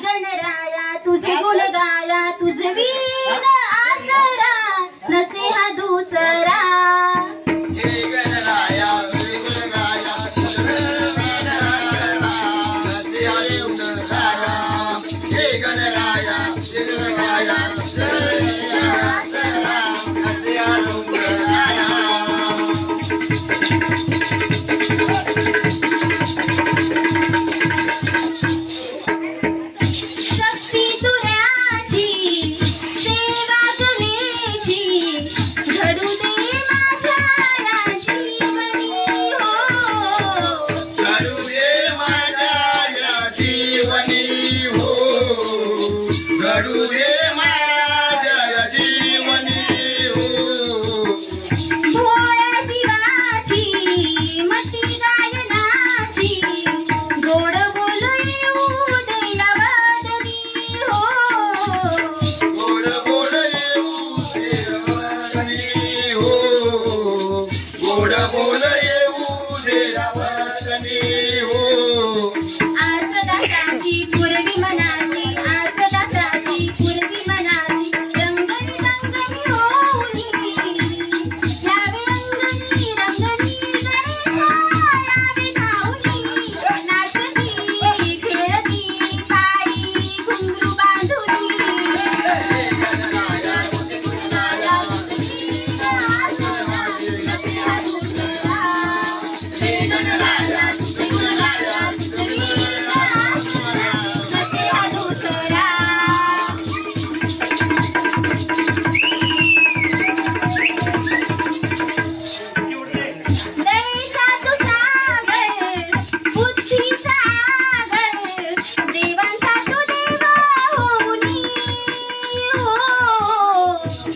गणराया तुझे गुण गाया तुझे वीण आसरा नसे हा दुसरा हे गणराया तुझे गुण गाया तुझे वीण आसरा नसे हा दुसरा हे गणराया तुझे गुण गाया तुझे वीण आसरा नसे हा दुसरा घडू दे माझ्या जीवनी हो भोळ्या जीवाची मती गायनाची गोड बोलू येऊ दे नवदनी हो गोड गोड येऊ दे नवदनी हो गोड बोल येऊ दे नवदनी हो आज दासाची पूर्वी मनाची आज दासाची पूर्वी मनाची रंगणी रंगणी होऊनी यावे रंगणी रंगणी गणेशा यावे धावनी नाचती खेळती पायी घुंगरू बांधुनी गणराया तुझे गुण गाया हे गणराया तुझे गुण गाया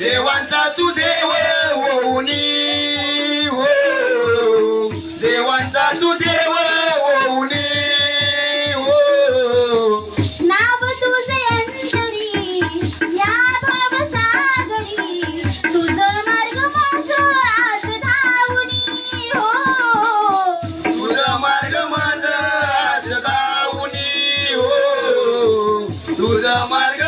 देवांचा तू देव होऊनी हो देवांचा तू देव होऊनी हो नाव तुझे अंतरी या भवसागरी तुझं मार्ग माझं आज धावनी हो तुझा मार्ग माझा आज धावनी हो तुझा मार्ग